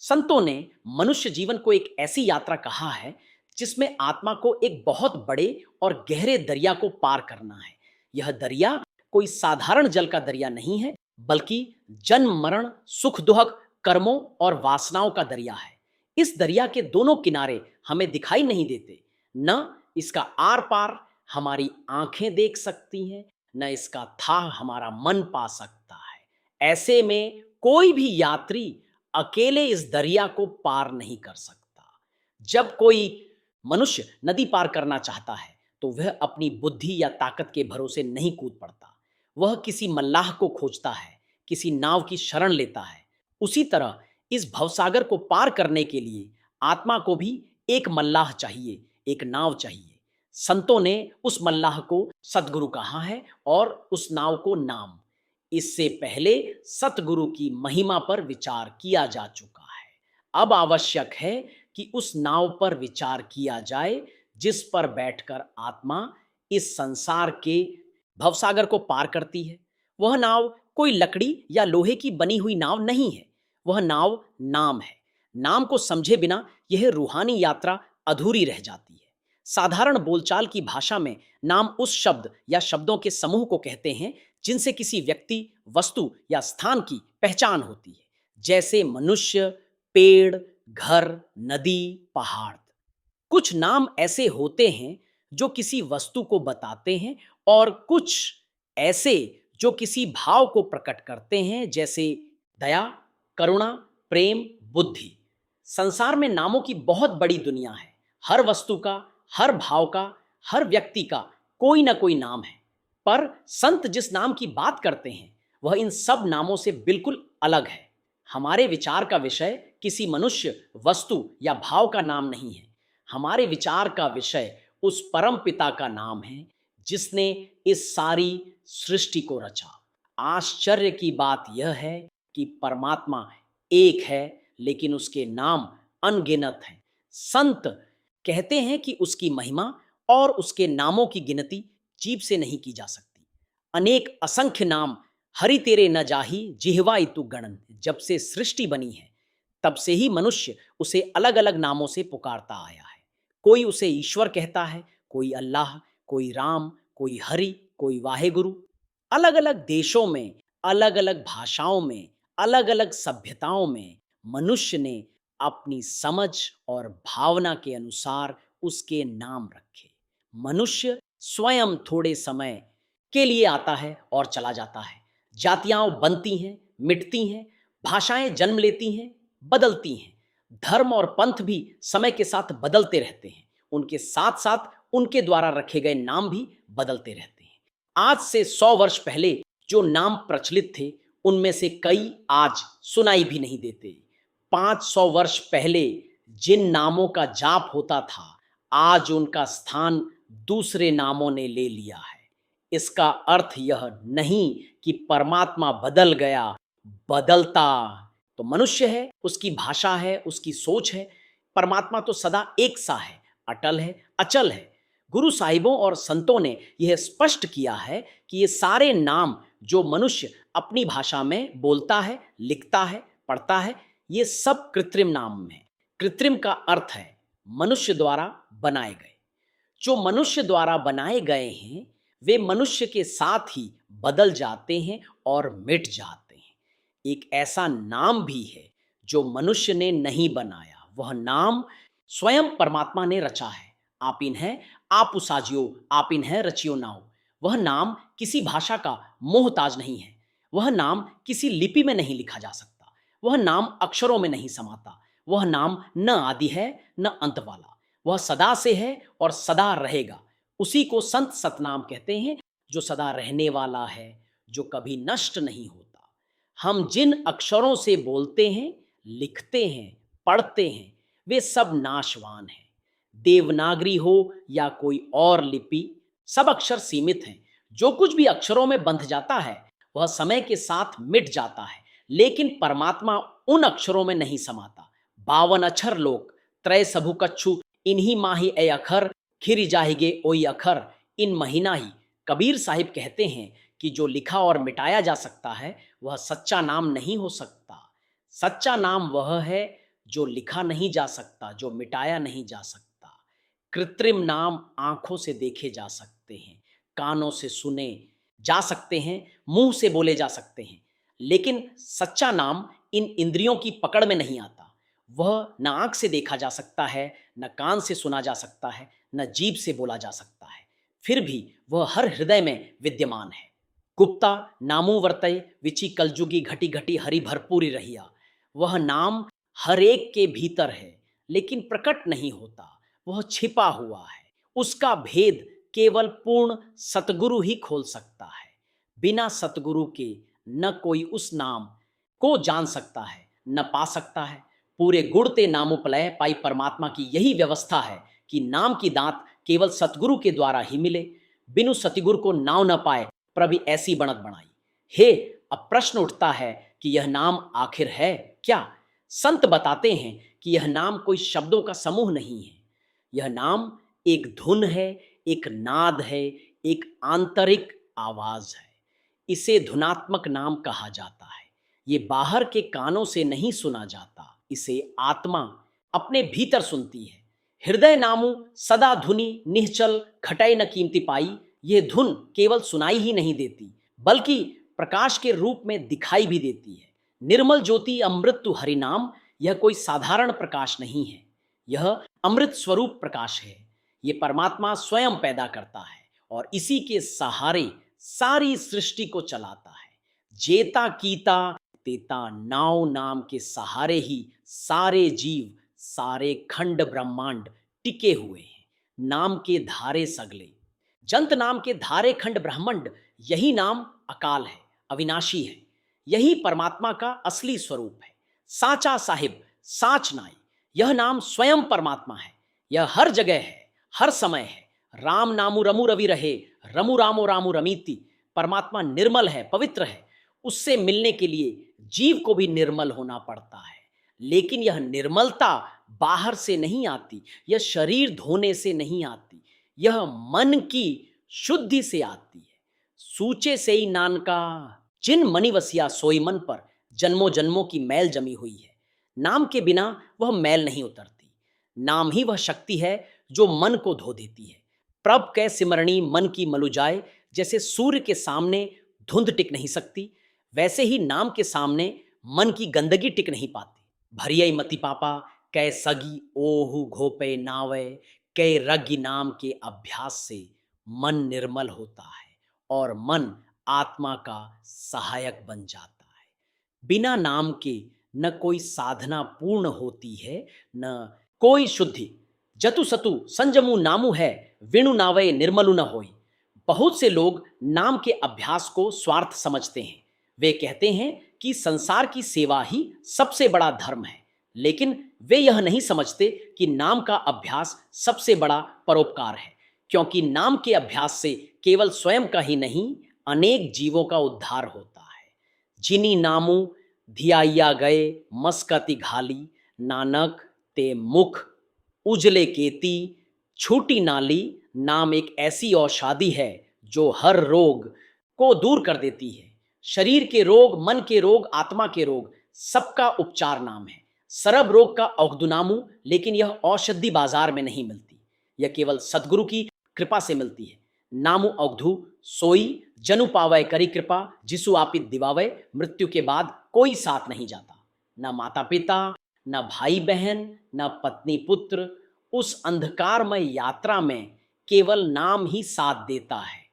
संतों ने मनुष्य जीवन को एक ऐसी यात्रा कहा है जिसमें आत्मा को एक बहुत बड़े और गहरे दरिया को पार करना है। यह दरिया कोई साधारण जल का दरिया नहीं है, बल्कि जन्म मरण, सुख दुख, कर्मों और वासनाओं का दरिया है। इस दरिया के दोनों किनारे हमें दिखाई नहीं देते। न इसका आर पार हमारी आंखें देख सकती हैं, न इसका था हमारा मन पा सकता है। ऐसे में कोई भी यात्री अकेले इस दरिया को पार नहीं कर सकता। जब कोई मनुष्य नदी पार करना चाहता है तो वह अपनी बुद्धि या ताकत के भरोसे नहीं कूद पड़ता। वह किसी मल्लाह को खोजता है, किसी नाव की शरण लेता है। उसी तरह इस भवसागर को पार करने के लिए आत्मा को भी एक मल्लाह चाहिए, एक नाव चाहिए। संतों ने उस मल्लाह को सतगुरु कहा है और उस नाव को नाम। इससे पहले सतगुरु की महिमा पर विचार किया जा चुका है। अब आवश्यक है कि उस नाव पर विचार किया जाए जिस पर बैठकर आत्मा इस संसार के भवसागर को पार करती है। वह नाव कोई लकड़ी या लोहे की बनी हुई नाव नहीं है, वह नाव नाम है। नाम को समझे बिना यह रूहानी यात्रा अधूरी रह जाती है। साधारण बोलचाल की भाषा में नाम उस शब्द या शब्दों के समूह को कहते हैं जिनसे किसी व्यक्ति, वस्तु या स्थान की पहचान होती है, जैसे मनुष्य, पेड़, घर, नदी, पहाड़। कुछ नाम ऐसे होते हैं जो किसी वस्तु को बताते हैं और कुछ ऐसे जो किसी भाव को प्रकट करते हैं, जैसे दया, करुणा, प्रेम, बुद्धि। संसार में नामों की बहुत बड़ी दुनिया है। हर वस्तु का, हर भाव का, हर व्यक्ति का कोई ना कोई नाम है। पर संत जिस नाम की बात करते हैं वह इन सब नामों से बिल्कुल अलग है। हमारे विचार का विषय किसी मनुष्य, वस्तु या भाव का नाम नहीं है। हमारे विचार का विषय उस परम पिता का नाम है जिसने इस सारी सृष्टि को रचा। आश्चर्य की बात यह है कि परमात्मा एक है, लेकिन उसके नाम अनगिनत हैं। संत कहते हैं कि उसकी महिमा और उसके नामों की गिनती जीभ से नहीं की जा सकती। अनेक असंख्य नाम हरि तेरे न जाही जिह्वाई तू गणन। जब से सृष्टि बनी है तब से ही मनुष्य उसे अलग अलग नामों से पुकारता आया है। कोई उसे ईश्वर कहता है, कोई अल्लाह, कोई राम, कोई हरि, कोई वाहेगुरु। अलग अलग देशों में, अलग अलग भाषाओं में, अलग अलग सभ्यताओं में मनुष्य ने अपनी समझ और भावना के अनुसार उसके नाम रखे। मनुष्य स्वयं थोड़े समय के लिए आता है और चला जाता है। जातियां बनती हैं, मिटती हैं, भाषाएं जन्म लेती हैं, बदलती हैं। धर्म और पंथ भी समय के साथ बदलते रहते हैं। उनके साथ साथ उनके द्वारा रखे गए नाम भी बदलते रहते हैं। आज से 100 वर्ष पहले जो नाम प्रचलित थे उनमें से कई आज सुनाई भी नहीं देते। 500 वर्ष पहले जिन नामों का जाप होता था, आज उनका स्थान दूसरे नामों ने ले लिया है। इसका अर्थ यह नहीं कि परमात्मा बदल गया, बदलता तो मनुष्य है, उसकी भाषा है, उसकी सोच है। परमात्मा तो सदा एक सा है, अटल है, अचल है। गुरु साहिबों और संतों ने यह स्पष्ट किया है कि ये सारे नाम जो मनुष्य अपनी भाषा में बोलता है, लिखता है, पढ़ता है, ये सब कृत्रिम नाम हैं। कृत्रिम का अर्थ है मनुष्य द्वारा बनाए गए। जो मनुष्य द्वारा बनाए गए हैं वे मनुष्य के साथ ही बदल जाते हैं और मिट जाते हैं। एक ऐसा नाम भी है जो मनुष्य ने नहीं बनाया, वह नाम स्वयं परमात्मा ने रचा है। आप इन है, आप उसाजियो, आप इन है रचियो नाओ। वह नाम किसी भाषा का मोहताज नहीं है। वह नाम किसी लिपि में नहीं लिखा जा सकता। वह नाम अक्षरों में नहीं समाता। वह नाम न आदि है न अंत वाला। वह सदा से है और सदा रहेगा। उसी को संत सतनाम कहते हैं, जो सदा रहने वाला है, जो कभी नष्ट नहीं होता। हम जिन अक्षरों से बोलते हैं, लिखते हैं, पढ़ते हैं, वे सब नाशवान हैं। देवनागरी हो या कोई और लिपि, सब अक्षर सीमित हैं। जो कुछ भी अक्षरों में बंध जाता है वह समय के साथ मिट जाता है, लेकिन परमात्मा उन अक्षरों में नहीं समाता। 52 अक्षर लोक त्रय सबु कच्छु, इन्हीं माही ए अखर खिर जाहिगे ओई अखर, इन महीना ही। कबीर साहिब कहते हैं कि जो लिखा और मिटाया जा सकता है वह सच्चा नाम नहीं हो सकता। सच्चा नाम वह है जो लिखा नहीं जा सकता, जो मिटाया नहीं जा सकता। कृत्रिम नाम आंखों से देखे जा सकते हैं, कानों से सुने जा सकते हैं, मुंह से बोले जा सकते हैं, लेकिन सच्चा नाम इन इंद्रियों की पकड़ में नहीं आता। वह न आंख से देखा जा सकता है, न कान से सुना जा सकता है, न जीभ से बोला जा सकता है, फिर भी वह हर हृदय में विद्यमान है। गुप्ता नामू वर्तय विचि कलजुगी घटी घटी हरि भरपूरी रहिया। वह नाम हर एक के भीतर है, लेकिन प्रकट नहीं होता, वह छिपा हुआ है। उसका भेद केवल पूर्ण सतगुरु ही खोल सकता है। बिना सतगुरु के न कोई उस नाम को जान सकता है, न पा सकता है। पूरे गुण ते नामोपलय पाई परमात्मा की यही व्यवस्था है कि नाम की दांत केवल सतगुरु के द्वारा ही मिले। बिनु सतगुरु को नाव न पाए प्रभु ऐसी बनत बनाई। हे, अब प्रश्न उठता है कि यह नाम आखिर है क्या? संत बताते हैं कि यह नाम कोई शब्दों का समूह नहीं है। यह नाम एक धुन है, एक नाद है, एक आंतरिक आवाज है। इसे धुनात्मक नाम कहा जाता है। ये बाहर के कानों से नहीं सुना जाता, इसे आत्मा अपने भीतर सुनती है। हृदय नामु सदा धुनी निश्चल खटाई न कीमती पाई। ये धुन केवल सुनाई ही नहीं देती, बल्कि प्रकाश के रूप में दिखाई भी देती है। निर्मल ज्योति अमृतु हरिनाम, यह कोई साधारण प्रकाश नहीं है, यह अमृत स्वरूप प्रकाश है। ये परमात्मा स्वयं पैदा करता है और इसी के सहारे सारी सृष्टि को चलाता है। जेता कीता तेता नाव नाम के सहारे ही सारे जीव, सारे खंड ब्रह्मांड टिके हुए हैं। नाम के धारे सगले जंत नाम के धारे खंड ब्रह्मांड, यही नाम अकाल है, अविनाशी है। यही परमात्मा का असली स्वरूप है। साचा साहिब साच नाई, यह नाम स्वयं परमात्मा है। यह हर जगह है, हर समय है। राम नामु रमु रवि रहे, रमु रामो रामु रमीति। परमात्मा निर्मल है, पवित्र है। उससे मिलने के लिए जीव को भी निर्मल होना पड़ता है, लेकिन यह निर्मलता बाहर से नहीं आती, यह शरीर धोने से नहीं आती, यह मन की शुद्धि से आती है। सूचे से ही नानका जिन मणि वसिया सोई मन पर, जन्मों जन्मों की मैल जमी हुई है। नाम के बिना वह मैल नहीं उतरती। नाम ही वह शक्ति है जो मन को धो देती है। प्रभ कै सिमरणी मन की मलुजाए, जैसे सूर्य के सामने धुंध टिक नहीं सकती, वैसे ही नाम के सामने मन की गंदगी टिक नहीं पाती। भरियई मति पापा कै सगी ओहु घोपे नावे। कै रज्ञ नाम के अभ्यास से मन निर्मल होता है और मन आत्मा का सहायक बन जाता है। बिना नाम के न कोई साधना पूर्ण होती है, न कोई शुद्धि। जतु सतु संजमु नामु है, विणु नावय निर्मलु न होई। बहुत से लोग नाम के अभ्यास को स्वार्थ समझते हैं। वे कहते हैं कि संसार की सेवा ही सबसे बड़ा धर्म है, लेकिन वे यह नहीं समझते कि नाम का अभ्यास सबसे बड़ा परोपकार है, क्योंकि नाम के अभ्यास से केवल स्वयं का ही नहीं, अनेक जीवों का उद्धार होता है। जिनी नामु धियाइया गए मस्कति घाली, नानक ते मुख उजले केती छूटी नाली। नाम एक ऐसी औषधि है जो हर रोग को दूर कर देती है। शरीर के रोग, मन के रोग, आत्मा के रोग, सबका उपचार नाम है। सरब रोग का औषधु नामू, लेकिन यह औषधि बाजार में नहीं मिलती, यह केवल सदगुरु की कृपा से मिलती है। नामु औषधु सोई जनु पावय करी कृपा, जिसु आपित दिवावय। मृत्यु के बाद कोई साथ नहीं जाता, न माता पिता, न भाई बहन, न पत्नी पुत्र। उस अंधकारमय यात्रा में केवल नाम ही साथ देता है।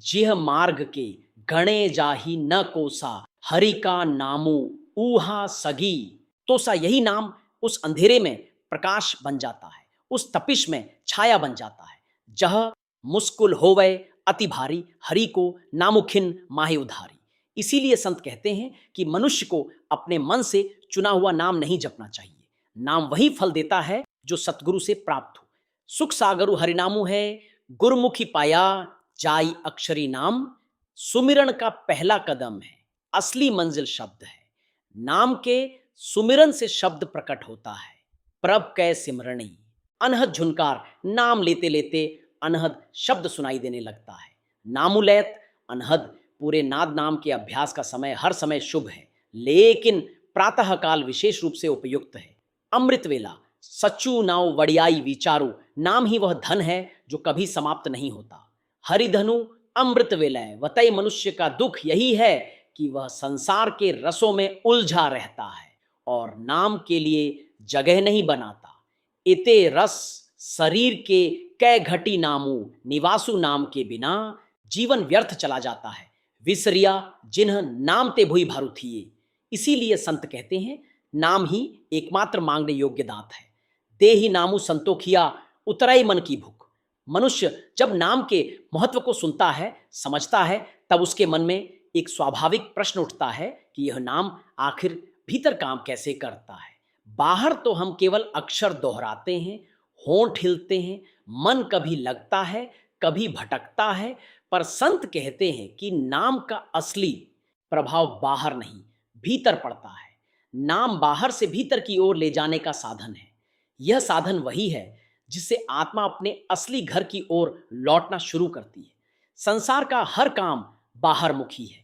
जिह मार्ग के गणे जाही न कोसा, हरि का नामु ऊहा सगी। तो सा यही नाम उस अंधेरे में प्रकाश बन जाता है, उस तपिश में छाया बन जाता है। जह मुस्कुल होवे अति भारी, हरि को नामुखिन माहे उधारी। इसीलिए संत कहते हैं कि मनुष्य को अपने मन से चुना हुआ नाम नहीं जपना चाहिए। नाम वही फल देता है जो सतगुरु से प्राप्त हो। सुख सागरु हरिनामु है, गुरमुखी पाया जाई अक्षरी नाम। सुमिरन का पहला कदम है, असली मंजिल शब्द है। नाम के सुमिरन से शब्द प्रकट होता है। प्रभ कै सिमरणी, अनहद झुनकार, नाम लेते लेते अनहद शब्द सुनाई देने लगता है। नामुलैत अनहद, पूरे नाद नाम के अभ्यास का समय हर समय शुभ है, लेकिन प्रातः काल विशेष रूप से उपयुक्त है। अमृत वेला सचू नाव वड़ियाई विचारू, नाम ही वह धन है जो कभी समाप्त नहीं होता। हरिधनु अमृत वेलय, वतई मनुष्य का दुख यही है कि वह संसार के रसों में उलझा रहता है और नाम के लिए जगह नहीं बनाता। इते रस शरीर के कै घटी नामू, निवासु नाम के बिना जीवन व्यर्थ चला जाता है। विसरिया जिन्ह नाम ते भुई भारू थिए। इसीलिए संत कहते हैं नाम ही एकमात्र मांगने योग्य दात है। दे ही नामू संतोखिया, उतराई मन की भूख। मनुष्य जब नाम के महत्व को सुनता है, समझता है, तब उसके मन में एक स्वाभाविक प्रश्न उठता है कि यह नाम आखिर भीतर काम कैसे करता है। बाहर तो हम केवल अक्षर दोहराते हैं, होंठ हिलते हैं, मन कभी लगता है, कभी भटकता है, पर संत कहते हैं कि नाम का असली प्रभाव बाहर नहीं, भीतर पड़ता है। नाम बाहर से भीतर की ओर ले जाने का साधन है। यह साधन वही है जिससे आत्मा अपने असली घर की ओर लौटना शुरू करती है। संसार का हर काम बाहर मुखी है।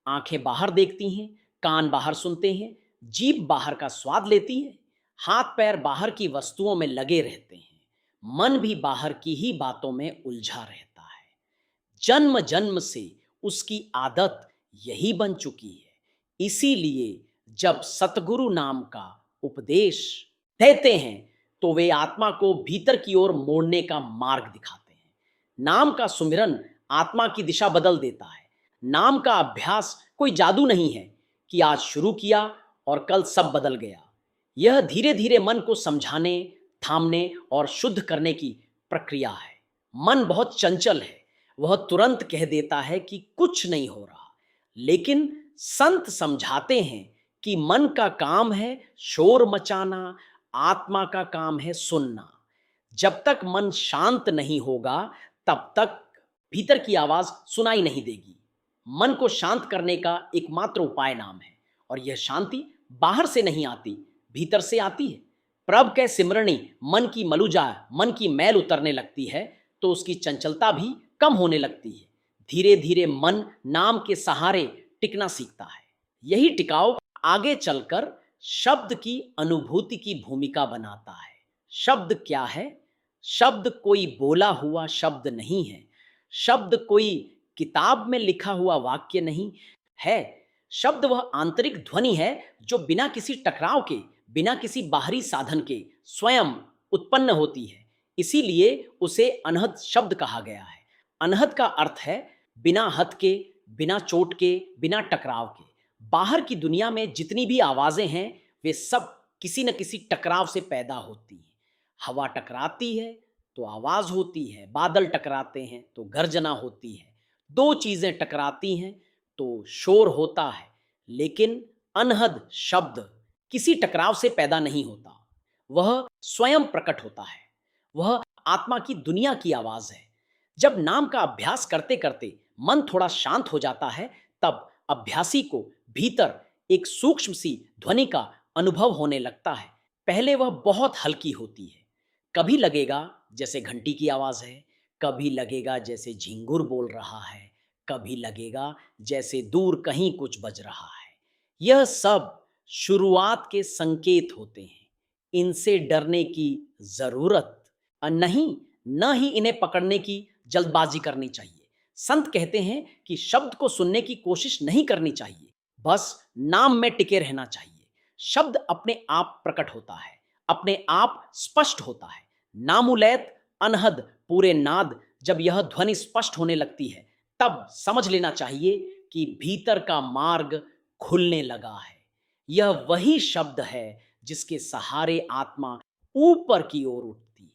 आंखें बाहर देखती हैं, कान बाहर सुनते हैं, जीभ बाहर का स्वाद लेती है, हाथ पैर बाहर की वस्तुओं में लगे रहते हैं, मन भी बाहर की ही बातों में उलझा रहता है। जन्म जन्म से उसकी आदत यही बन चुकी है। इसीलिए जब सतगुरु नाम का उपदेश देते हैं तो वे आत्मा को भीतर की ओर मोड़ने का मार्ग दिखाते हैं। नाम का सुमिरन आत्मा की दिशा बदल देता है। नाम का अभ्यास कोई जादू नहीं है कि आज शुरू किया और कल सब बदल गया। यह धीरे धीरे मन को समझाने, थामने और शुद्ध करने की प्रक्रिया है। मन बहुत चंचल है, वह तुरंत कह देता है कि कुछ नहीं हो रहा, लेकिन संत समझाते हैं कि मन का काम है शोर मचाना, आत्मा का काम है सुनना। जब तक मन शांत नहीं होगा तब तक भीतर की आवाज सुनाई नहीं देगी। मन को शांत करने का एकमात्र उपाय नाम है, और यह शांति बाहर से नहीं आती, भीतर से आती है। प्रभ के सिमरणी मन की मलुजा, मन की मैल उतरने लगती है तो उसकी चंचलता भी कम होने लगती है। धीरे धीरे मन नाम के सहारे टिकना सीखता है। यही टिकाव आगे चलकर शब्द की अनुभूति की भूमिका बनाता है। शब्द क्या है? शब्द कोई बोला हुआ शब्द नहीं है। शब्द कोई किताब में लिखा हुआ वाक्य नहीं है। शब्द वह आंतरिक ध्वनि है जो बिना किसी टकराव के, बिना किसी बाहरी साधन के स्वयं उत्पन्न होती है। इसीलिए उसे अनहद शब्द कहा गया है। अनहद का अर्थ है बिना हद के, बिना चोट के, बिना टकराव के। बाहर की दुनिया में जितनी भी आवाजें हैं वे सब किसी न किसी टकराव से पैदा होती हैं। हवा टकराती है तो आवाज होती है, बादल टकराते हैं तो गर्जना होती है, दो चीजें टकराती हैं तो शोर होता है। लेकिन अनहद शब्द किसी टकराव से पैदा नहीं होता, वह स्वयं प्रकट होता है। वह आत्मा की दुनिया की आवाज है। जब नाम का अभ्यास करते करते मन थोड़ा शांत हो जाता है तब अभ्यासी को भीतर एक सूक्ष्म सी ध्वनि का अनुभव होने लगता है। पहले वह बहुत हल्की होती है, कभी लगेगा जैसे घंटी की आवाज है, कभी लगेगा जैसे झिंगुर बोल रहा है, कभी लगेगा जैसे दूर कहीं कुछ बज रहा है। यह सब शुरुआत के संकेत होते हैं। इनसे डरने की जरूरत नहीं, न ही इन्हें पकड़ने की जल्दबाजी करनी चाहिए। संत कहते हैं कि शब्द को सुनने की कोशिश नहीं करनी चाहिए, बस नाम में टिके रहना चाहिए। शब्द अपने आप प्रकट होता है, अपने आप स्पष्ट होता है। नामुलैत अनहद पूरे नाद, जब यह ध्वनि स्पष्ट होने लगती है तब समझ लेना चाहिए कि भीतर का मार्ग खुलने लगा है। यह वही शब्द है जिसके सहारे आत्मा ऊपर की ओर उठती है।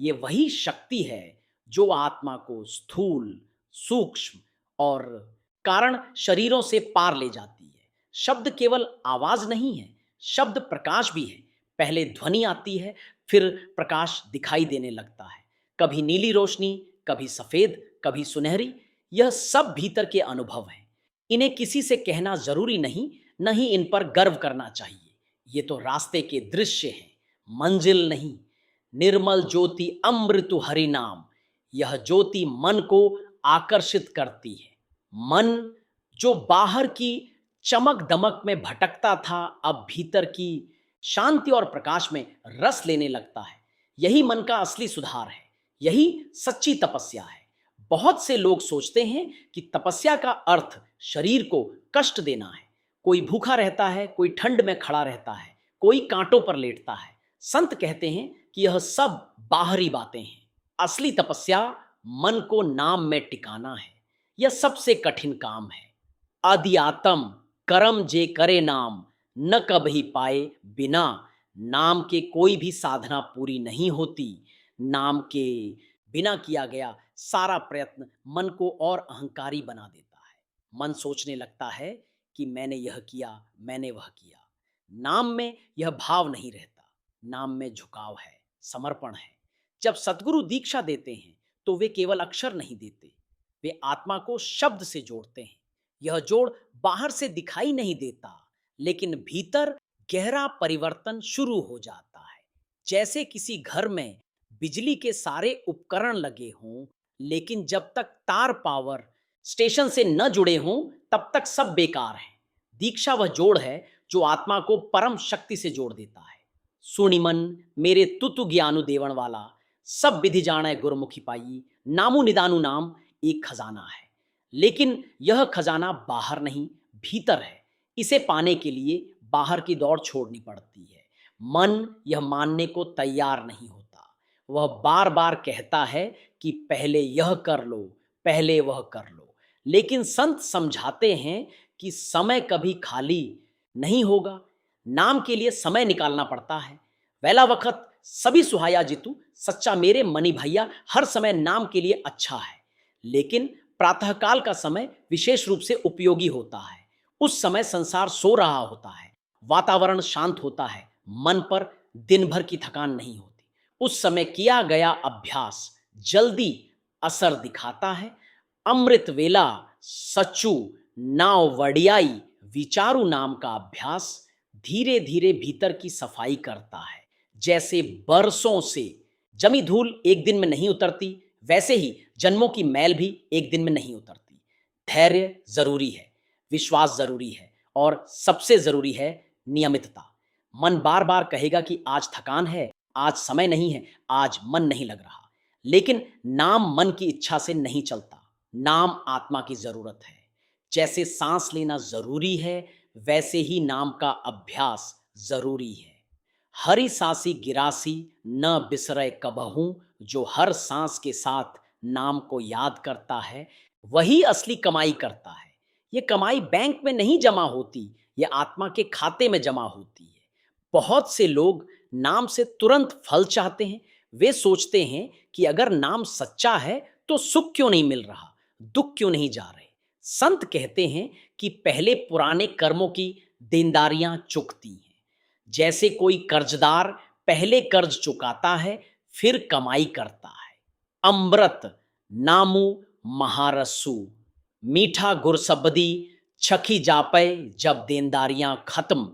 ये वही शक्ति है जो आत्मा को स्थूल, सूक्ष्म और कारण शरीरों से पार ले जाती है। शब्द केवल आवाज नहीं है, शब्द प्रकाश भी है। पहले ध्वनि आती है, फिर प्रकाश दिखाई देने लगता है। कभी नीली रोशनी, कभी सफेद, कभी सुनहरी। यह सब भीतर के अनुभव हैं। इन्हें किसी से कहना जरूरी नहीं, न ही इन पर गर्व करना चाहिए। ये तो रास्ते के दृश्य हैं, मंजिल नहीं। निर्मल ज्योति अमृतु हरि नाम, यह ज्योति मन को आकर्षित करती है। मन जो बाहर की चमक दमक में भटकता था, अब भीतर की शांति और प्रकाश में रस लेने लगता है। यही मन का असली सुधार है, यही सच्ची तपस्या है। बहुत से लोग सोचते हैं कि तपस्या का अर्थ शरीर को कष्ट देना है। कोई भूखा रहता है, कोई ठंड में खड़ा रहता है, कोई कांटों पर लेटता है। संत कहते हैं कि यह सब बाहरी बातें हैं। असली तपस्या मन को नाम में टिकाना है। यह सबसे कठिन काम है। आदिआतम करम जे करे नाम, न कभी पाए बिना। नाम के कोई भी साधना पूरी नहीं होती। नाम के बिना किया गया सारा प्रयत्न मन को और अहंकारी बना देता है। मन सोचने लगता है कि मैंने यह किया, मैंने वह किया। नाम में यह भाव नहीं रहता। नाम में झुकाव है, समर्पण है। जब सद्गुरु दीक्षा देते हैं तो वे केवल अक्षर नहीं देते, वे आत्मा को शब्द से जोड़ते हैं। यह जोड़ बाहर से दिखाई नहीं देता, लेकिन भीतर गहरा परिवर्तन शुरू हो जाता है। जैसे किसी घर में बिजली के सारे उपकरण लगे हों, लेकिन जब तक तार पावर स्टेशन से न जुड़े हों तब तक सब बेकार है। दीक्षा वह जोड़ है जो आत्मा को परम शक्ति से जोड़ देता है। सुनि मन मेरे तुतु ज्ञानु देवण वाला, सब विधि जाने गुरमुखी पाई। नामु निदानु नाम एक खजाना है, लेकिन यह खजाना बाहर नहीं, भीतर है। इसे पाने के लिए बाहर की दौड़ छोड़नी पड़ती है। मन यह मानने को तैयार नहीं होता। वह बार बार कहता है कि पहले यह कर लो, पहले वह कर लो। लेकिन संत समझाते हैं कि समय कभी खाली नहीं होगा। नाम के लिए समय निकालना पड़ता है। वेला वक्त सभी सुहाया जितु, सच्चा मेरे मनी भैया हर समय नाम के लिए अच्छा है। लेकिन प्रातःकाल का समय विशेष रूप से उपयोगी होता है। उस समय संसार सो रहा होता है, वातावरण शांत होता है, मन पर दिन भर की थकान नहीं होती। उस समय किया गया अभ्यास जल्दी असर दिखाता है। अमृत वेला सच्चू नाव वडियाई विचारू नाम का अभ्यास धीरे धीरे भीतर की सफाई करता है। जैसे बरसों से जमी धूल एक दिन में नहीं उतरती, वैसे ही जन्मों की मैल भी एक दिन में नहीं उतरती। धैर्य जरूरी है, विश्वास जरूरी है, और सबसे जरूरी है नियमितता। मन बार बार कहेगा कि आज थकान है, आज समय नहीं है, आज मन नहीं लग रहा। लेकिन नाम मन की इच्छा से नहीं चलता। नाम आत्मा की जरूरत है। जैसे सांस लेना जरूरी है, वैसे ही नाम का अभ्यास जरूरी है। हरी सांसी गिरासी न बिसरे कबहूं, जो हर सांस के साथ नाम को याद करता है वही असली कमाई करता है। ये कमाई बैंक में नहीं जमा होती, ये आत्मा के खाते में जमा होती है। बहुत से लोग नाम से तुरंत फल चाहते हैं। वे सोचते हैं कि अगर नाम सच्चा है तो सुख क्यों नहीं मिल रहा, दुख क्यों नहीं जा रहे। संत कहते हैं कि पहले पुराने कर्मों की देनदारियां चुकती हैं। जैसे कोई कर्जदार पहले कर्ज चुकाता है, फिर कमाई करता है। अमृत नामू महारसू, मीठा गुरसब्दी छखी जापे। जब देनदारियां खत्म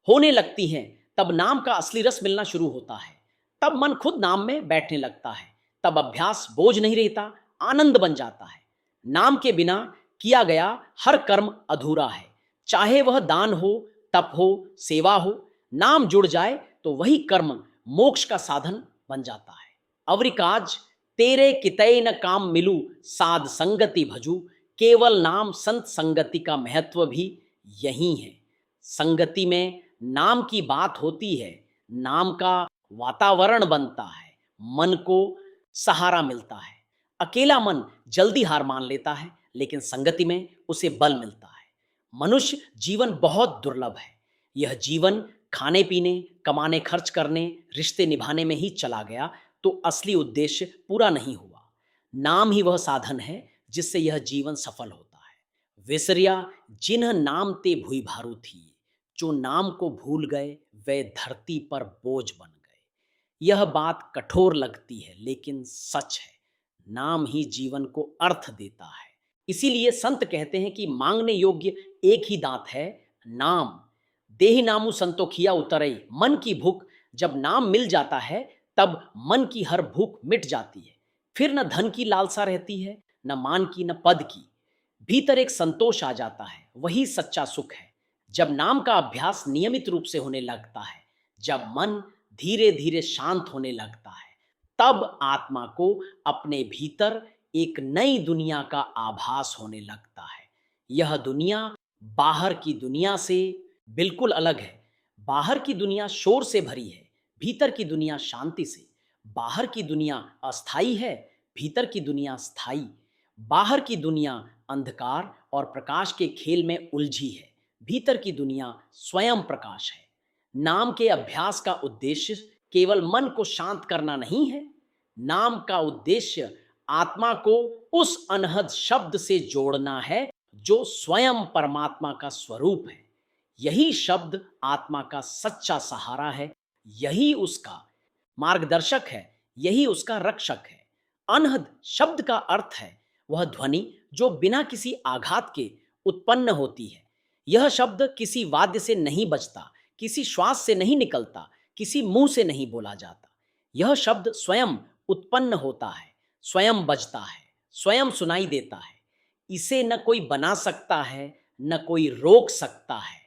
होने लगती हैं तब नाम का असली रस मिलना शुरू होता है। तब मन खुद नाम में बैठने लगता है। तब अभ्यास बोझ नहीं रहता, आनंद बन जाता है। नाम के बिना किया गया हर कर्म अधूरा है, चाहे वह दान हो, तप हो, सेवा हो। नाम जुड़ जाए तो वही कर्म मोक्ष का साधन बन जाता है। अवरिकाज तेरे कितई न काम मिलू, साध संगति भजू। केवल नाम संत संगति का महत्व भी यही है। संगति में नाम की बात होती है, नाम का वातावरण बनता है, मन को सहारा मिलता है। अकेला मन जल्दी हार मान लेता है, लेकिन संगति में उसे बल मिलता है। मनुष्य जीवन बहुत दुर्लभ है। यह जीवन खाने पीने, कमाने, खर्च करने, रिश्ते निभाने में ही चला गया तो असली उद्देश्य पूरा नहीं हुआ। नाम ही वह साधन है जिससे यह जीवन सफल होता है। विसरिया जिन्ह नाम ते भुई भारू थी, जो नाम को भूल गए वे धरती पर बोझ बन गए। यह बात कठोर लगती है, लेकिन सच है। नाम ही जीवन को अर्थ देता है। इसीलिए संत कहते हैं कि मांगने योग्य एक ही दांत है, नाम। देहि नामु संतोखिया उतरई। मन की भूख जब नाम मिल जाता है तब मन की हर भूख मिट जाती है। फिर न धन की लालसा रहती है, न मान की, न पद की। भीतर एक संतोष आ जाता है, वही सच्चा सुख है। जब नाम का अभ्यास नियमित रूप से होने लगता है, जब मन धीरे धीरे शांत होने लगता है, तब आत्मा को अपने भीतर एक नई दुनिया का आभास होने लगता है। यह दुनिया बाहर की दुनिया से बिल्कुल अलग है। बाहर की दुनिया शोर से भरी है, भीतर की दुनिया शांति से। बाहर की दुनिया अस्थाई है, भीतर की दुनिया स्थायी। बाहर की दुनिया अंधकार और प्रकाश के खेल में उलझी है, भीतर की दुनिया स्वयं प्रकाश है। नाम के अभ्यास का उद्देश्य केवल मन को शांत करना नहीं है। नाम का उद्देश्य आत्मा को उस अनहद शब्द से जोड़ना है जो स्वयं परमात्मा का स्वरूप है। यही शब्द आत्मा का सच्चा सहारा है, यही उसका मार्गदर्शक है, यही उसका रक्षक है। अनहद शब्द का अर्थ है वह ध्वनि जो बिना किसी आघात के उत्पन्न होती है। यह शब्द किसी वाद्य से नहीं बजता, किसी श्वास से नहीं निकलता, किसी मुंह से नहीं बोला जाता। यह शब्द स्वयं उत्पन्न होता है, स्वयं बजता है, स्वयं सुनाई देता है। इसे न कोई बना सकता है, न कोई रोक सकता है।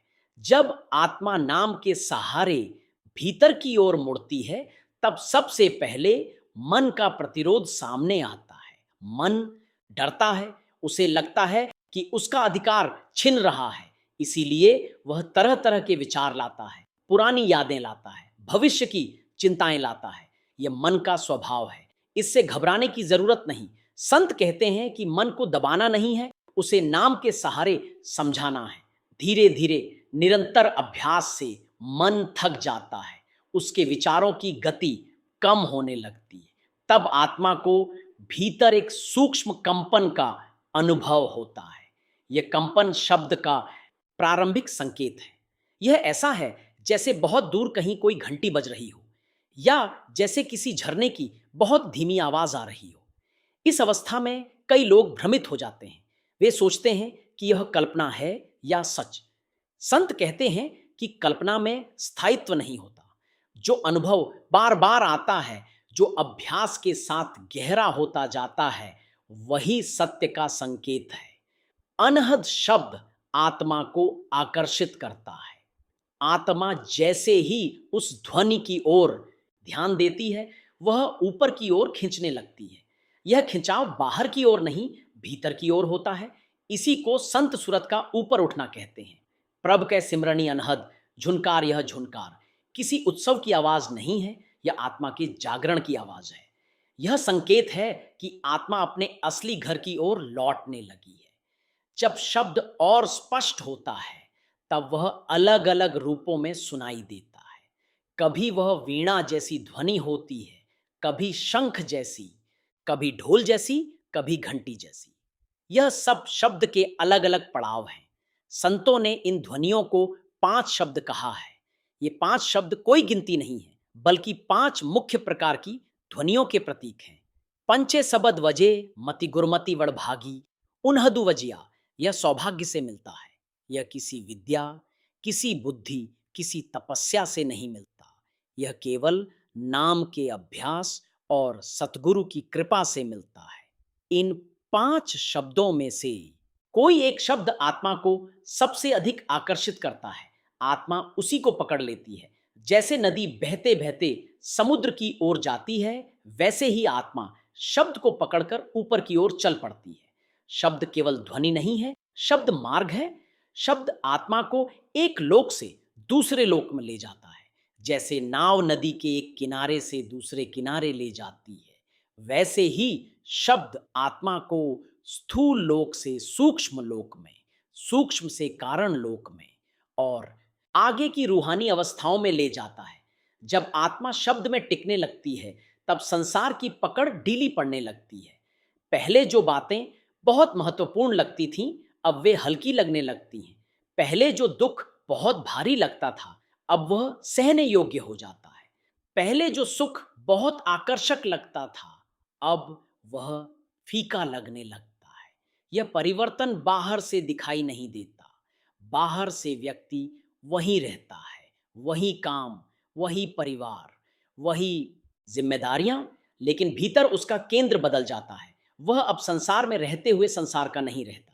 जब आत्मा नाम के सहारे भीतर की ओर मुड़ती है, तब सबसे पहले मन का प्रतिरोध सामने आता है। मन डरता है, उसे लगता है कि उसका अधिकार छिन रहा है, इसीलिए वह तरह तरह के विचार लाता है, पुरानी यादें लाता है, भविष्य की चिंताएं लाता है। यह मन का स्वभाव है, इससे घबराने की जरूरत नहीं। संत कहते हैं कि मन को दबाना नहीं है, उसे नाम के सहारे समझाना है। धीरे धीरे निरंतर अभ्यास से मन थक जाता है, उसके विचारों की गति कम होने लगती है। तब आत्मा को भीतर एक सूक्ष्म कंपन का अनुभव होता है। यह कंपन शब्द का प्रारंभिक संकेत है। यह ऐसा है जैसे बहुत दूर कहीं कोई घंटी बज रही हो, या जैसे किसी झरने की बहुत धीमी आवाज आ रही हो। इस अवस्था में कई लोग भ्रमित हो जाते हैं, वे सोचते हैं कि यह कल्पना है या सच। संत कहते हैं कि कल्पना में स्थायित्व नहीं होता। जो अनुभव बार बार आता है, जो अभ्यास के साथ गहरा होता जाता है, वही सत्य का संकेत है। अनहद शब्द आत्मा को आकर्षित करता है। आत्मा जैसे ही उस ध्वनि की ओर ध्यान देती है, वह ऊपर की ओर खींचने लगती है। यह खिंचाव बाहर की ओर नहीं, भीतर की ओर होता है। इसी को संत सुरत का ऊपर उठना कहते हैं। प्रभ कै सिमरनी अनहद, झुनकार यह झुनकार किसी उत्सव की आवाज नहीं है, यह आत्मा के जागरण की आवाज है। यह संकेत है कि आत्मा अपने असली घर की ओर लौटने लगी है। जब शब्द और स्पष्ट होता है, तब वह अलग अलग रूपों में सुनाई देता है। कभी वह वीणा जैसी ध्वनि होती है, कभी शंख जैसी, कभी ढोल जैसी, कभी घंटी जैसी। यह सब शब्द के अलग अलग पड़ाव हैं। संतों ने इन ध्वनियों को 5 शब्द कहा है। ये 5 शब्द कोई गिनती नहीं है, बल्कि 5 मुख्य प्रकार की ध्वनियों के प्रतीक हैं। पंचे सबद वजे मति गुरमति वडभागी, उन्हदु वजिया, यह सौभाग्य से मिलता है। यह किसी विद्या, किसी बुद्धि, किसी तपस्या से नहीं मिलता। यह केवल नाम के अभ्यास और सतगुरु की कृपा से मिलता है। इन 5 शब्दों में से कोई एक शब्द आत्मा को सबसे अधिक आकर्षित करता है। आत्मा उसी को पकड़ लेती है। जैसे नदी बहते बहते समुद्र की ओर जाती है, वैसे ही आत्मा शब्द को पकड़कर ऊपर की ओर चल पड़ती है। शब्द केवल ध्वनि नहीं है, शब्द मार्ग है। शब्द आत्मा को एक लोक से दूसरे लोक में ले जाता है। जैसे नाव नदी के एक किनारे से दूसरे किनारे ले जाती है, वैसे ही शब्द आत्मा को स्थूल लोक से सूक्ष्म लोक में, सूक्ष्म से कारण लोक में और आगे की रूहानी अवस्थाओं में ले जाता है। जब आत्मा शब्द में टिकने लगती है, तब संसार की पकड़ ढीली पड़ने लगती है। पहले जो बातें बहुत महत्वपूर्ण लगती थीं, अब वे हल्की लगने लगती हैं। पहले जो दुख बहुत भारी लगता था, अब वह सहने योग्य हो जाता है। पहले जो सुख बहुत आकर्षक लगता था, अब वह फीका लगने लगता है। यह परिवर्तन बाहर से दिखाई नहीं देता। बाहर से व्यक्ति वहीं रहता है, वही काम, वही परिवार, वही जिम्मेदारियां, लेकिन भीतर उसका केंद्र बदल जाता है। वह अब संसार में रहते हुए संसार का नहीं रहता।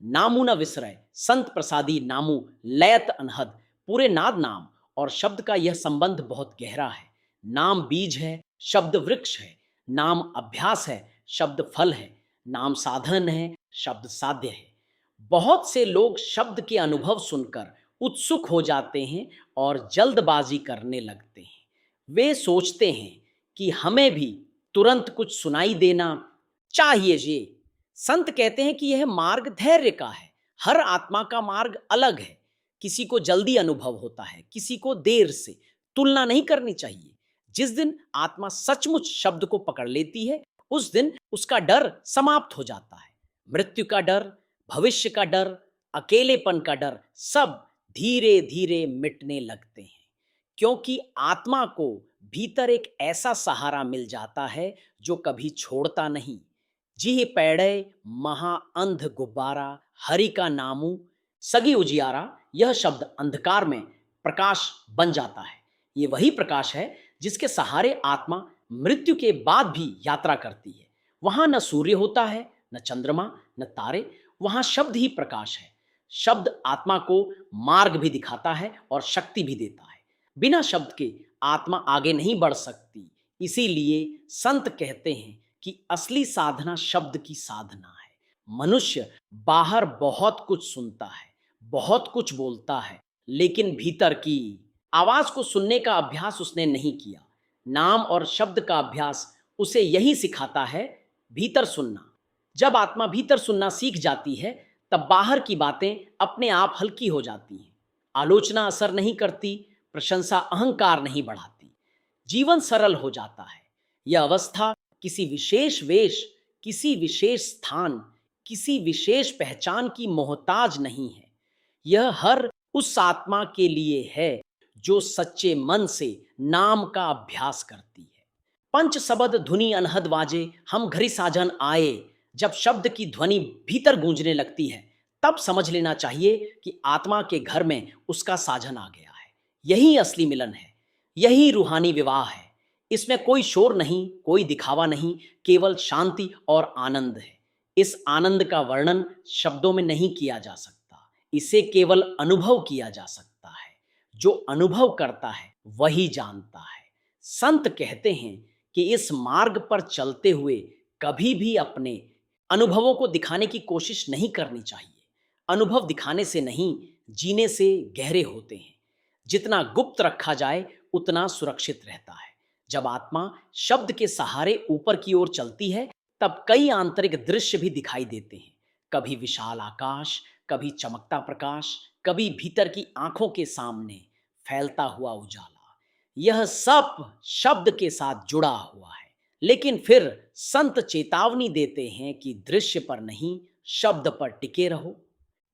नामू न विसरय संत प्रसादी नामू लयत अनहद, पूरे नाद नाम और शब्द का यह संबंध बहुत गहरा है। नाम बीज है, शब्द वृक्ष है। नाम अभ्यास है, शब्द फल है। नाम साधन है, शब्द साध्य है। बहुत से लोग शब्द के अनुभव सुनकर उत्सुक हो जाते हैं और जल्दबाजी करने लगते हैं। वे सोचते हैं कि हमें भी तुरंत कुछ सुनाई देना चाहिए। ये संत कहते हैं कि यह मार्ग धैर्य का है। हर आत्मा का मार्ग अलग है। किसी को जल्दी अनुभव होता है, किसी को देर से। तुलना नहीं करनी चाहिए। जिस दिन आत्मा सचमुच शब्द को पकड़ लेती है, उस दिन उसका डर समाप्त हो जाता है। मृत्यु का डर, भविष्य का डर, अकेलेपन का डर सब धीरे धीरे मिटने लगते हैं, क्योंकि आत्मा को भीतर एक ऐसा सहारा मिल जाता है जो कभी छोड़ता नहीं। जी पैड़े महा अंध गुब्बारा, हरि का नामू सगी उजियारा। यह शब्द अंधकार में प्रकाश बन जाता है। ये वही प्रकाश है जिसके सहारे आत्मा मृत्यु के बाद भी यात्रा करती है। वहां न सूर्य होता है, न चंद्रमा, न तारे। वहां शब्द ही प्रकाश है। शब्द आत्मा को मार्ग भी दिखाता है और शक्ति भी देता है। बिना शब्द के आत्मा आगे नहीं बढ़ सकती। इसीलिए संत कहते हैं कि असली साधना शब्द की साधना है। मनुष्य बाहर बहुत कुछ सुनता है, बहुत कुछ बोलता है, लेकिन भीतर की आवाज को सुनने का अभ्यास उसने नहीं किया। नाम और शब्द का अभ्यास उसे यही सिखाता है, भीतर सुनना। जब आत्मा भीतर सुनना सीख जाती है, तब बाहर की बातें अपने आप हल्की हो जाती हैं। आलोचना असर नहीं करती, प्रशंसा अहंकार नहीं बढ़ाती। जीवन सरल हो जाता है। यह अवस्था किसी विशेष वेश, किसी विशेष स्थान, किसी विशेष पहचान की मोहताज नहीं है। यह हर उस आत्मा के लिए है जो सच्चे मन से नाम का अभ्यास करती है। पंच शब्द धुनि अनहद वाजे, हम घरी साजन आए। जब शब्द की ध्वनि भीतर गूंजने लगती है, तब समझ लेना चाहिए कि आत्मा के घर में उसका साजन आ गया है। यही असली मिलन है, यही रूहानी विवाह है। इसमें कोई शोर नहीं, कोई दिखावा नहीं, केवल शांति और आनंद है। इस आनंद का वर्णन शब्दों में नहीं किया जा सकता, इसे केवल अनुभव किया जा सकता है। जो अनुभव करता है वही जानता है। संत कहते हैं कि इस मार्ग पर चलते हुए कभी भी अपने अनुभवों को दिखाने की कोशिश नहीं करनी चाहिए। अनुभव दिखाने से नहीं, जीने से गहरे होते हैं। जितना गुप्त रखा जाए उतना सुरक्षित रहता है। जब आत्मा शब्द के सहारे ऊपर की ओर चलती है, तब कई आंतरिक दृश्य भी दिखाई देते हैं। कभी विशाल आकाश, कभी चमकता प्रकाश, कभी भीतर की आंखों के सामने फैलता हुआ उजाला। यह सब शब्द के साथ जुड़ा हुआ है। लेकिन फिर संत चेतावनी देते हैं कि दृश्य पर नहीं, शब्द पर टिके रहो।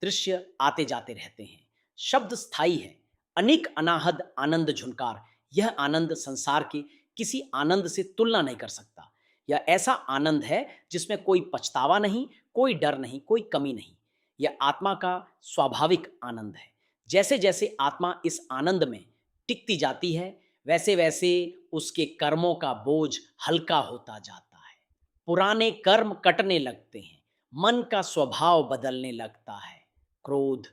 दृश्य आते जाते रहते हैं, शब्द स्थायी है। अनेक अनाहद आनंद झुनकार, यह आनंद संसार के किसी आनंद से तुलना नहीं कर सकता। यह ऐसा आनंद है जिसमें कोई पछतावा नहीं, कोई डर नहीं, कोई कमी नहीं। यह आत्मा का स्वाभाविक आनंद है। जैसे जैसे आत्मा इस आनंद में टिकती जाती है, वैसे वैसे उसके कर्मों का बोझ हल्का होता जाता है। पुराने कर्म कटने लगते हैं, मन का स्वभाव बदलने लगता है। क्रोध,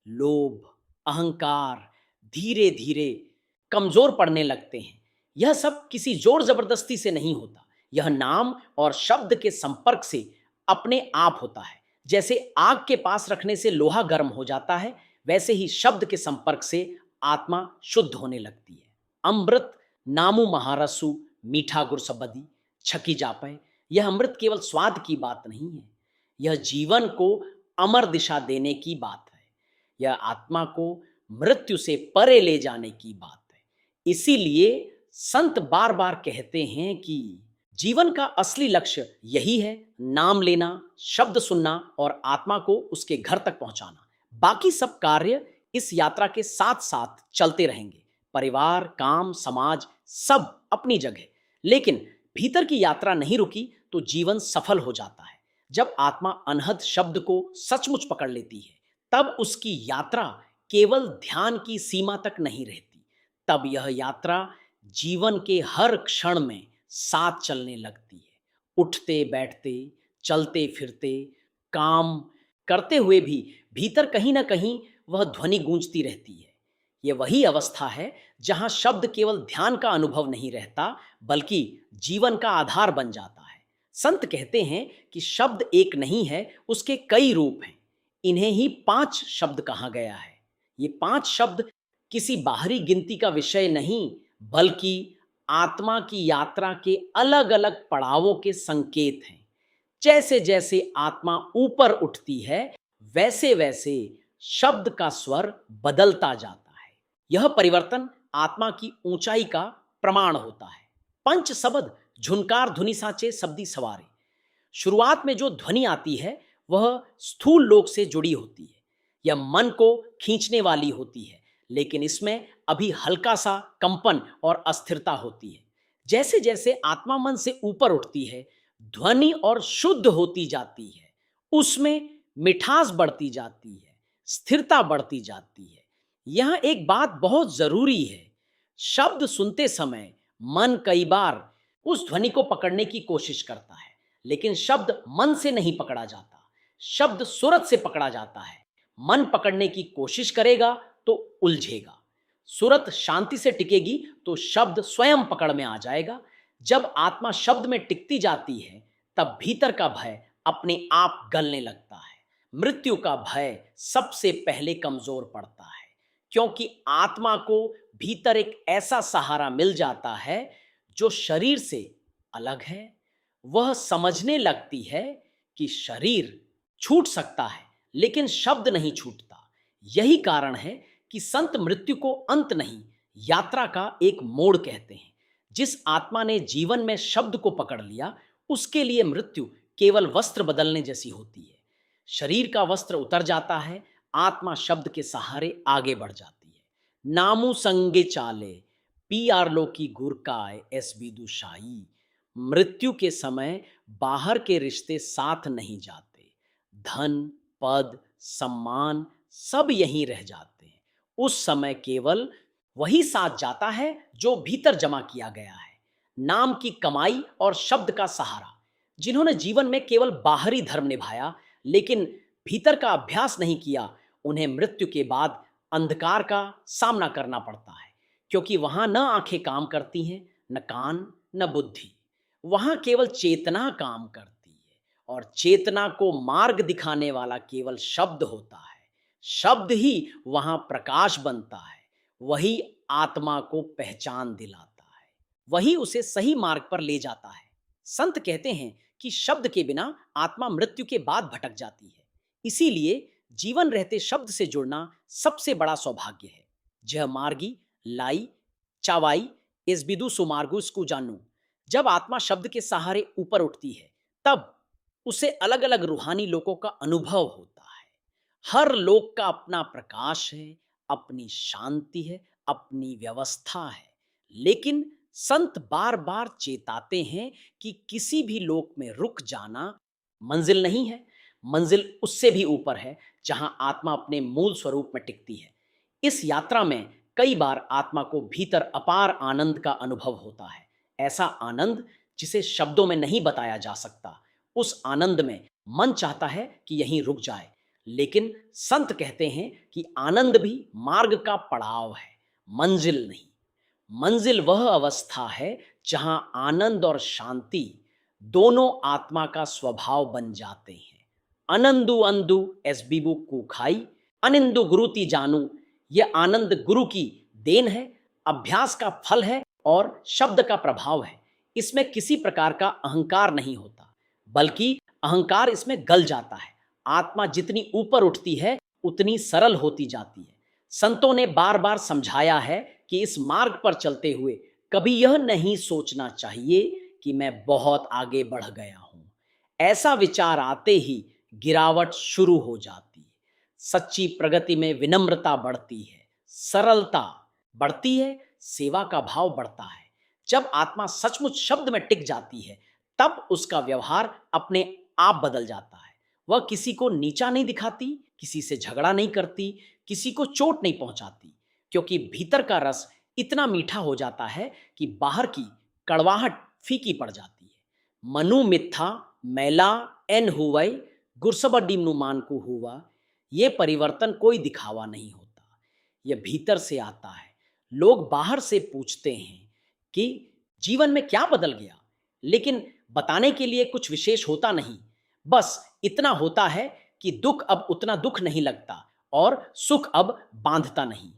लोभ, अहंकार धीरे धीरे कमजोर पड़ने लगते हैं। यह सब किसी जोर जबरदस्ती से नहीं होता, यह नाम और शब्द के संपर्क से अपने आप होता है। जैसे आग के पास रखने से लोहा गर्म हो जाता है, वैसे ही शब्द के संपर्क से आत्मा शुद्ध होने लगती है। अमृत नामु महारसु, मीठा गुर सबदी छकी जापे। यह अमृत केवल स्वाद की बात नहीं है, यह जीवन को अमर दिशा देने की बात है। यह आत्मा को मृत्यु से परे ले जाने की बात है। इसीलिए संत बार बार कहते हैं कि जीवन का असली लक्ष्य यही है, नाम लेना, शब्द सुनना और आत्मा को उसके घर तक पहुंचाना। बाकी सब कार्य इस यात्रा के साथ साथ चलते रहेंगे। परिवार, काम, समाज सब अपनी जगह, लेकिन भीतर की यात्रा नहीं रुकी तो जीवन सफल हो जाता है। जब आत्मा अनहद शब्द को सचमुच पकड़ लेती है, तब उसकी यात्रा केवल ध्यान की सीमा तक नहीं रहती। तब यह यात्रा जीवन के हर क्षण में साथ चलने लगती है। उठते बैठते, चलते फिरते, काम करते हुए भी भीतर कहीं ना कहीं वह ध्वनि गूंजती रहती है। ये वही अवस्था है जहां शब्द केवल ध्यान का अनुभव नहीं रहता, बल्कि जीवन का आधार बन जाता है। संत कहते हैं कि शब्द एक नहीं है, उसके कई रूप हैं। इन्हें ही 5 शब्द कहा गया है। ये 5 शब्द किसी बाहरी गिनती का विषय नहीं, बल्कि आत्मा की यात्रा के अलग अलग पड़ावों के संकेत हैं। जैसे जैसे आत्मा ऊपर उठती है, वैसे वैसे शब्द का स्वर बदलता जाता है। यह परिवर्तन आत्मा की ऊंचाई का प्रमाण होता है। पंच शब्द झुनकार धुनि साचे शब्दी सवारे। शुरुआत में जो ध्वनि आती है वह स्थूल लोक से जुड़ी होती है। यह मन को खींचने वाली होती है, लेकिन इसमें अभी हल्का सा कंपन और अस्थिरता होती है। जैसे जैसे आत्मा मन से ऊपर उठती है, ध्वनि और शुद्ध होती जाती है, उसमें मिठास बढ़ती जाती है, स्थिरता बढ़ती जाती है। यहाँ एक बात बहुत जरूरी है। शब्द सुनते समय मन कई बार उस ध्वनि को पकड़ने की कोशिश करता है, लेकिन शब्द मन से नहीं पकड़ा जाता, शब्द सूरत से पकड़ा जाता है। मन पकड़ने की कोशिश करेगा तो उलझेगा, सूरत शांति से टिकेगी तो शब्द स्वयं पकड़ में आ जाएगा। जब आत्मा शब्द में टिकती जाती है, तब भीतर का भय अपने आप गलने लगता है। मृत्यु का भय सबसे पहले कमजोर पड़ता है, क्योंकि आत्मा को भीतर एक ऐसा सहारा मिल जाता है जो शरीर से अलग है। वह समझने लगती है कि शरीर छूट सकता है, लेकिन शब्द नहीं छूटता। यही कारण है कि संत मृत्यु को अंत नहीं, यात्रा का एक मोड़ कहते हैं। जिस आत्मा ने जीवन में शब्द को पकड़ लिया, उसके लिए मृत्यु केवल वस्त्र बदलने जैसी होती है। शरीर का वस्त्र उतर जाता है, आत्मा शब्द के सहारे आगे बढ़ जाती है। नामू संगे चाले पी लो की गुरकाय एस बिदुशाही। मृत्यु के समय बाहर के रिश्ते साथ नहीं जाते, धन पद सम्मान सब यहीं रह जाते हैं। उस समय केवल वही साथ जाता है जो भीतर जमा किया गया है। नाम की कमाई और शब्द का सहारा। जिन्होंने जीवन में केवल बाहरी धर्म निभाया, लेकिन भीतर का अभ्यास नहीं किया, उन्हें मृत्यु के बाद अंधकार का सामना करना पड़ता है, क्योंकि वहां न आंखें काम करती हैं, न कान, न बुद्धि। वहां केवल चेतना काम करती है, और चेतना को मार्ग दिखाने वाला केवल शब्द होता है। शब्द ही वहां प्रकाश बनता है, वही आत्मा को पहचान दिलाता है, वही उसे सही मार्ग पर ले जाता है। संत कहते हैं कि शब्द के बिना आत्मा मृत्यु के बाद भटक जाती है। इसीलिए जीवन रहते शब्द से जुड़ना सबसे बड़ा सौभाग्य है। जह मार्गी लाई चावाई इस बिदु सुमार्गु इसको जानू। जब आत्मा शब्द के सहारे ऊपर उठती है, तब उसे अलग अलग रूहानी लोकों का अनुभव होता है। हर लोक का अपना प्रकाश है, अपनी शांति है, अपनी व्यवस्था है। लेकिन संत बार बार चेताते हैं कि किसी भी लोक में रुक जाना मंजिल नहीं है। मंजिल उससे भी ऊपर है, जहां आत्मा अपने मूल स्वरूप में टिकती है। इस यात्रा में कई बार आत्मा को भीतर अपार आनंद का अनुभव होता है। ऐसा आनंद जिसे शब्दों में नहीं बताया जा सकता। उस आनंद में मन चाहता है कि यहीं रुक जाए, लेकिन संत कहते हैं कि आनंद भी मार्ग का पड़ाव है, मंजिल नहीं। मंजिल वह अवस्था है जहां आनंद और शांति दोनों आत्मा का स्वभाव बन जाते हैं। अनंदु अंदु एस बीबू कुखाई अनिंदु गुरुति जानू। यह आनंद गुरु की देन है, अभ्यास का फल है और शब्द का प्रभाव है। इसमें किसी प्रकार का अहंकार नहीं होता, बल्कि अहंकार इसमें गल जाता है। आत्मा जितनी ऊपर उठती है, उतनी सरल होती जाती है। संतों ने बार बार समझाया है कि इस मार्ग पर चलते हुए कभी यह नहीं सोचना चाहिए कि मैं बहुत आगे बढ़ गया हूं। ऐसा विचार आते ही गिरावट शुरू हो जाती है। सच्ची प्रगति में विनम्रता बढ़ती है, सरलता बढ़ती है, सेवा का भाव बढ़ता है। जब आत्मा सचमुच शब्द में टिक जाती है, तब उसका व्यवहार अपने आप बदल जाता है। वह किसी को नीचा नहीं दिखाती, किसी से झगड़ा नहीं करती, किसी को चोट नहीं पहुंचाती, क्योंकि भीतर का रस इतना मीठा हो जाता है कि बाहर की कड़वाहट फीकी पड़ जाती है। मनु मिथ्या मैला एन हुवई गुरसबा डिमनु मान को हुआ। ये परिवर्तन कोई दिखावा नहीं होता, यह भीतर से आता है। लोग बाहर से पूछते हैं कि जीवन में क्या बदल गया, लेकिन बताने के लिए कुछ विशेष होता नहीं। बस इतना होता है कि दुख अब उतना दुख नहीं लगता और सुख अब बांधता नहीं।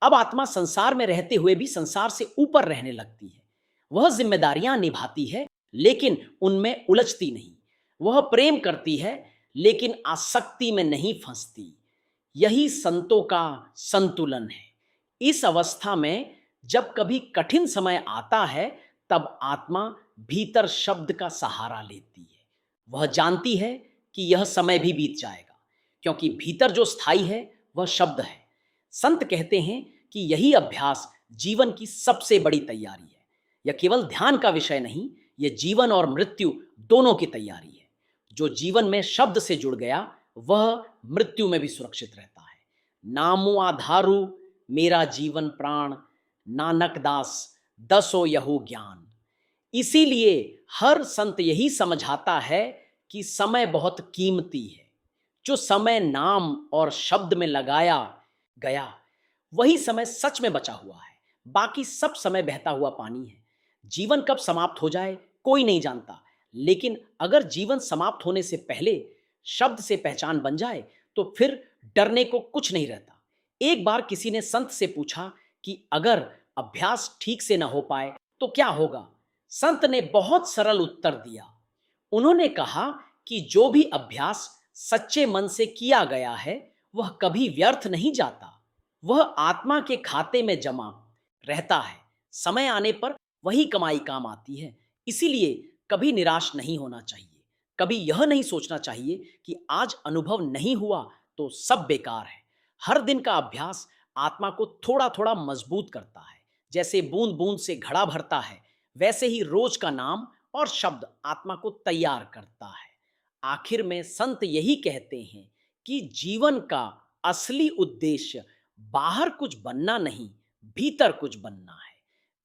अब आत्मा संसार में रहते हुए भी संसार से ऊपर रहने लगती है। वह जिम्मेदारियां निभाती है लेकिन उनमें उलझती नहीं। वह प्रेम करती है लेकिन आसक्ति में नहीं फंसती। यही संतों का संतुलन है। इस अवस्था में जब कभी कठिन समय आता है तब आत्मा भीतर शब्द का सहारा लेती है। वह जानती है कि यह समय भी बीत जाएगा, क्योंकि भीतर जो स्थायी है वह शब्द है। संत कहते हैं कि यही अभ्यास जीवन की सबसे बड़ी तैयारी है। यह केवल ध्यान का विषय नहीं, यह जीवन और मृत्यु दोनों की तैयारी है। जो जीवन में शब्द से जुड़ गया वह मृत्यु में भी सुरक्षित रहता है। नामो आधारु मेरा जीवन प्राण, नानक दास दसो यहू ज्ञान। इसीलिए हर संत यही समझाता है कि समय बहुत कीमती है। जो समय नाम और शब्द में लगाया गया वही समय सच में बचा हुआ है। बाकी सब समय बहता हुआ पानी है। जीवन कब समाप्त हो जाए कोई नहीं जानता, लेकिन अगर जीवन समाप्त होने से पहले शब्द से पहचान बन जाए तो फिर डरने को कुछ नहीं रहता। एक बार किसी ने संत से पूछा कि अगर अभ्यास ठीक से न हो पाए तो क्या होगा। संत ने बहुत सरल उत्तर दिया। उन्होंने कहा कि जो भी अभ्यास सच्चे मन से किया गया है वह कभी व्यर्थ नहीं जाता। वह आत्मा के खाते में जमा रहता है। समय आने पर वही कमाई काम आती है। इसीलिए कभी निराश नहीं होना चाहिए। कभी यह नहीं सोचना चाहिए कि आज अनुभव नहीं हुआ तो सब बेकार है। हर दिन का अभ्यास आत्मा को थोड़ा थोड़ा मजबूत करता है। जैसे बूंद बूंद से घड़ा भरता है, वैसे ही रोज का नाम और शब्द आत्मा को तैयार करता है। आखिर में संत यही कहते हैं कि जीवन का असली उद्देश्य बाहर कुछ बनना नहीं, भीतर कुछ बनना है।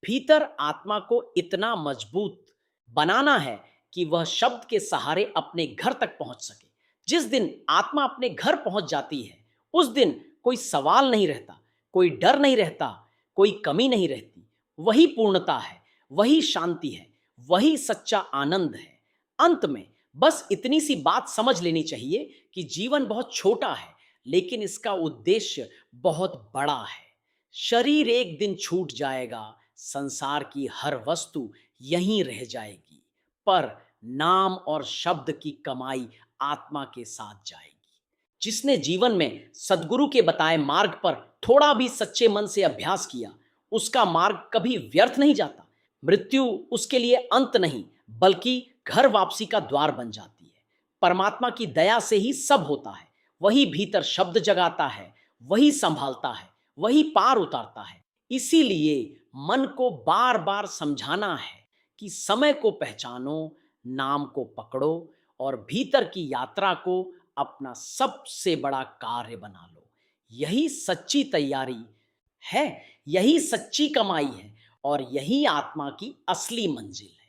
भीतर आत्मा को इतना मजबूत बनाना है कि वह शब्द के सहारे अपने घर तक पहुंच सके। जिस दिन आत्मा अपने घर पहुंच जाती है उस दिन कोई सवाल नहीं रहता, कोई डर नहीं रहता, कोई कमी नहीं रहती। वही पूर्णता है, वही शांति है, वही सच्चा आनंद है। अंत में बस इतनी सी बात समझ लेनी चाहिए कि जीवन बहुत छोटा है लेकिन इसका उद्देश्य बहुत बड़ा है। शरीर एक दिन छूट जाएगा, संसार की हर वस्तु यहीं रह जाएगी, पर नाम और शब्द की कमाई आत्मा के साथ जाएगी। जिसने जीवन में सद्गुरु के बताए मार्ग पर थोड़ा भी सच्चे मन से अभ्यास किया उसका मार्ग कभी व्यर्थ नहीं जाता। मृत्यु उसके लिए अंत नहीं बल्कि घर वापसी का द्वार बन जाती है। परमात्मा की दया से ही सब होता है। वही भीतर शब्द जगाता है, वही संभालता है, वही पार उतारता है। इसीलिए मन को बार बार समझाना है कि समय को पहचानो, नाम को पकड़ो और भीतर की यात्रा को अपना सबसे बड़ा कार्य बना लो। यही सच्ची तैयारी है, यही सच्ची कमाई है और यही आत्मा की असली मंजिल है।